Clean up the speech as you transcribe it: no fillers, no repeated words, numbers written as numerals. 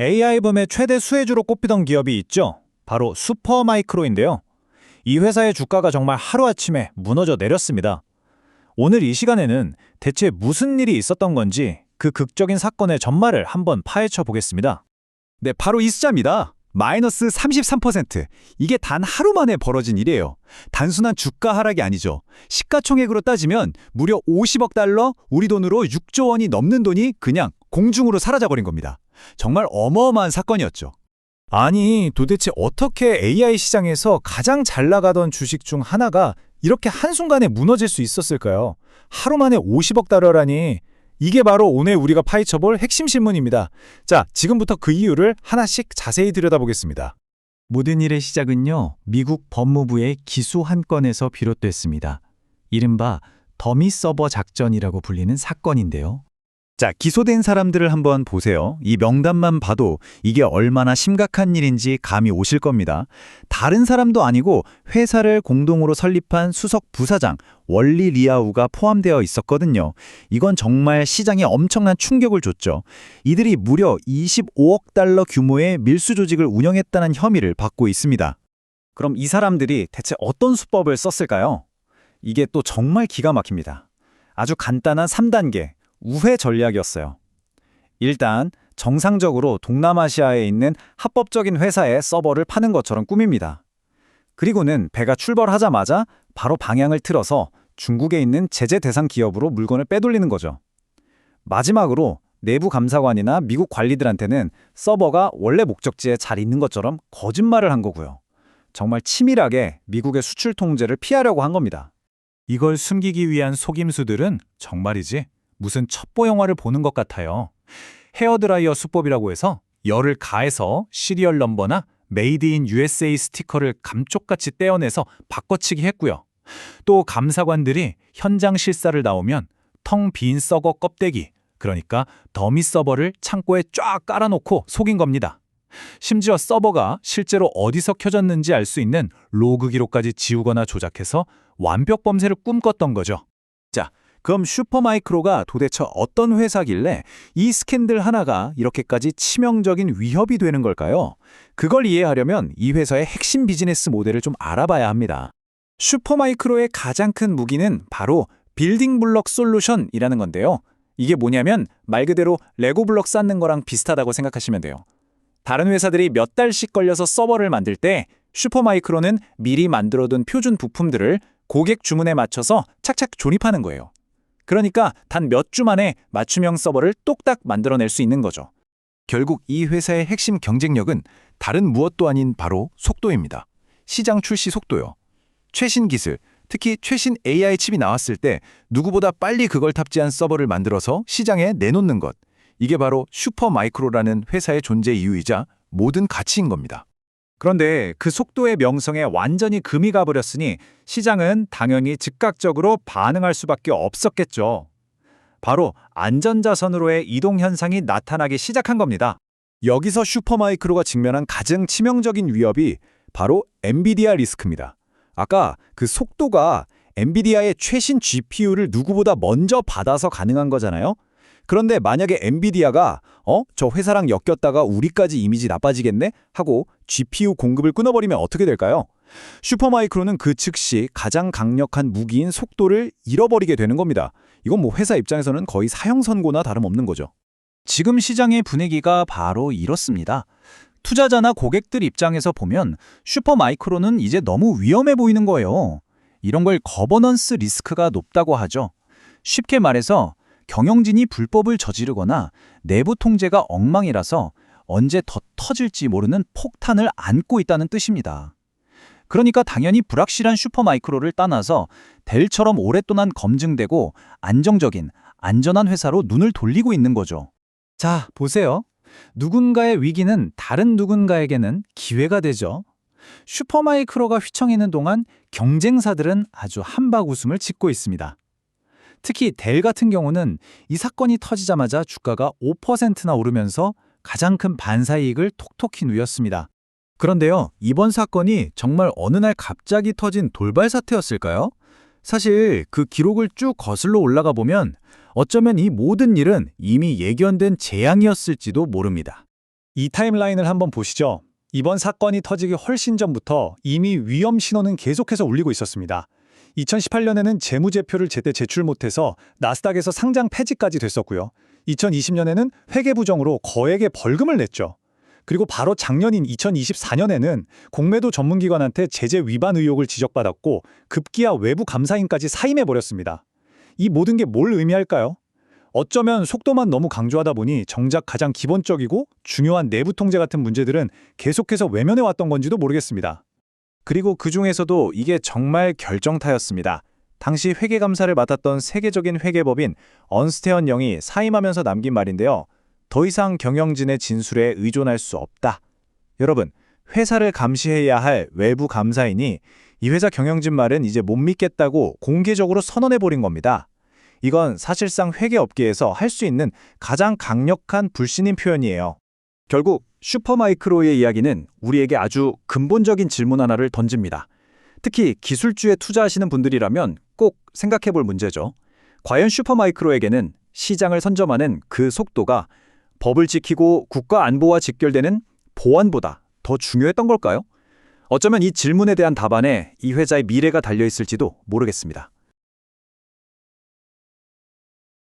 AI 붐의 최대 수혜주로 꼽히던 기업이 있죠. 바로 슈퍼마이크로인데요. 이 회사의 주가가 정말 하루아침에 무너져 내렸습니다. 오늘 이 시간에는 대체 무슨 일이 있었던 건지 그 극적인 사건의 전말을 한번 파헤쳐 보겠습니다. 네, 바로 이 숫자입니다. 마이너스 33%. 이게 단 하루 만에 벌어진 일이에요. 단순한 주가 하락이 아니죠. 시가총액으로 따지면 무려 50억 달러, 우리 돈으로 6조 원이 넘는 돈이 그냥 공중으로 사라져버린 겁니다. 정말 어마어마한 사건이었죠. 아니, 도대체 어떻게 AI 시장에서 가장 잘 나가던 주식 중 하나가 이렇게 한순간에 무너질 수 있었을까요? 하루 만에 50억 달러라니. 이게 바로 오늘 우리가 파헤쳐볼 핵심 신문입니다. 자, 지금부터 그 이유를 하나씩 자세히 들여다보겠습니다. 모든 일의 시작은요, 미국 법무부의 기소 한 건에서 비롯됐습니다. 이른바 더미 서버 작전이라고 불리는 사건인데요. 자, 기소된 사람들을 한번 보세요. 이 명단만 봐도 이게 얼마나 심각한 일인지 감이 오실 겁니다. 다른 사람도 아니고 회사를 공동으로 설립한 수석 부사장 월리 리아우가 포함되어 있었거든요. 이건 정말 시장에 엄청난 충격을 줬죠. 이들이 무려 25억 달러 규모의 밀수 조직을 운영했다는 혐의를 받고 있습니다. 그럼 이 사람들이 대체 어떤 수법을 썼을까요? 이게 또 정말 기가 막힙니다. 아주 간단한 3단계. 우회 전략이었어요. 일단 정상적으로 동남아시아에 있는 합법적인 회사에 서버를 파는 것처럼 꾸밉니다. 그리고는 배가 출발하자마자 바로 방향을 틀어서 중국에 있는 제재 대상 기업으로 물건을 빼돌리는 거죠. 마지막으로 내부 감사관이나 미국 관리들한테는 서버가 원래 목적지에 잘 있는 것처럼 거짓말을 한 거고요. 정말 치밀하게 미국의 수출 통제를 피하려고 한 겁니다. 이걸 숨기기 위한 속임수들은 정말이지 무슨 첩보 영화를 보는 것 같아요. 헤어드라이어 수법이라고 해서 열을 가해서 시리얼 넘버나 메이드 인 USA 스티커를 감쪽같이 떼어내서 바꿔치기 했고요. 또 감사관들이 현장 실사를 나오면 텅 빈 서버 껍데기, 그러니까 더미 서버를 창고에 쫙 깔아놓고 속인 겁니다. 심지어 서버가 실제로 어디서 켜졌는지 알 수 있는 로그 기록까지 지우거나 조작해서 완벽 범죄를 꿈꿨던 거죠. 자, 그럼 슈퍼마이크로가 도대체 어떤 회사길래 이 스캔들 하나가 이렇게까지 치명적인 위협이 되는 걸까요? 그걸 이해하려면 이 회사의 핵심 비즈니스 모델을 좀 알아봐야 합니다. 슈퍼마이크로의 가장 큰 무기는 바로 빌딩 블럭 솔루션이라는 건데요. 이게 뭐냐면 말 그대로 레고 블럭 쌓는 거랑 비슷하다고 생각하시면 돼요. 다른 회사들이 몇 달씩 걸려서 서버를 만들 때 슈퍼마이크로는 미리 만들어둔 표준 부품들을 고객 주문에 맞춰서 착착 조립하는 거예요. 그러니까 단 몇 주 만에 맞춤형 서버를 똑딱 만들어낼 수 있는 거죠. 결국 이 회사의 핵심 경쟁력은 다른 무엇도 아닌 바로 속도입니다. 시장 출시 속도요. 최신 기술, 특히 최신 AI 칩이 나왔을 때 누구보다 빨리 그걸 탑재한 서버를 만들어서 시장에 내놓는 것. 이게 바로 슈퍼마이크로라는 회사의 존재 이유이자 모든 가치인 겁니다. 그런데 그 속도의 명성에 완전히 금이 가버렸으니 시장은 당연히 즉각적으로 반응할 수밖에 없었겠죠. 바로 안전자선으로의 이동 현상이 나타나기 시작한 겁니다. 여기서 슈퍼마이크로가 직면한 가장 치명적인 위협이 바로 엔비디아 리스크입니다. 아까 그 속도가 엔비디아의 최신 GPU를 누구보다 먼저 받아서 가능한 거잖아요. 그런데 만약에 엔비디아가 저 회사랑 엮였다가 우리까지 이미지 나빠지겠네? 하고 GPU 공급을 끊어버리면 어떻게 될까요? 슈퍼마이크로는 그 즉시 가장 강력한 무기인 속도를 잃어버리게 되는 겁니다. 이건 뭐 회사 입장에서는 거의 사형 선고나 다름없는 거죠. 지금 시장의 분위기가 바로 이렇습니다. 투자자나 고객들 입장에서 보면 슈퍼마이크로는 이제 너무 위험해 보이는 거예요. 이런 걸 거버넌스 리스크가 높다고 하죠. 쉽게 말해서 경영진이 불법을 저지르거나 내부 통제가 엉망이라서 언제 더 터질지 모르는 폭탄을 안고 있다는 뜻입니다. 그러니까 당연히 불확실한 슈퍼마이크로를 떠나서 델처럼 오랫동안 검증되고 안정적인, 안전한 회사로 눈을 돌리고 있는 거죠. 자, 보세요. 누군가의 위기는 다른 누군가에게는 기회가 되죠. 슈퍼마이크로가 휘청이는 동안 경쟁사들은 아주 한박 웃음을 짓고 있습니다. 특히 델 같은 경우는 이 사건이 터지자마자 주가가 5%나 오르면서 가장 큰 반사이익을 톡톡히 누렸습니다. 그런데요, 이번 사건이 정말 어느 날 갑자기 터진 돌발 사태였을까요? 사실 그 기록을 쭉 거슬러 올라가 보면 어쩌면 이 모든 일은 이미 예견된 재앙이었을지도 모릅니다. 이 타임라인을 한번 보시죠. 이번 사건이 터지기 훨씬 전부터 이미 위험 신호는 계속해서 울리고 있었습니다. 2018년에는 재무제표를 제때 제출 못해서 나스닥에서 상장 폐지까지 됐었고요. 2020년에는 회계 부정으로 거액의 벌금을 냈죠. 그리고 바로 작년인 2024년에는 공매도 전문기관한테 제재 위반 의혹을 지적받았고 급기야 외부 감사인까지 사임해버렸습니다. 이 모든 게 뭘 의미할까요? 어쩌면 속도만 너무 강조하다 보니 정작 가장 기본적이고 중요한 내부 통제 같은 문제들은 계속해서 외면해 왔던 건지도 모르겠습니다. 그리고 그 중에서도 이게 정말 결정타였습니다. 당시 회계감사를 맡았던 세계적인 회계법인 언스테언 영이 사임하면서 남긴 말인데요. 더 이상 경영진의 진술에 의존할 수 없다. 여러분, 회사를 감시해야 할 외부 감사인이 이 회사 경영진 말은 이제 못 믿겠다고 공개적으로 선언해버린 겁니다. 이건 사실상 회계업계에서 할 수 있는 가장 강력한 불신임 표현이에요. 결국 슈퍼마이크로의 이야기는 우리에게 아주 근본적인 질문 하나를 던집니다. 특히 기술주에 투자하시는 분들이라면 꼭 생각해 볼 문제죠. 과연 슈퍼마이크로에게는 시장을 선점하는 그 속도가 법을 지키고 국가 안보와 직결되는 보안보다 더 중요했던 걸까요? 어쩌면 이 질문에 대한 답안에 이 회사의 미래가 달려 있을지도 모르겠습니다.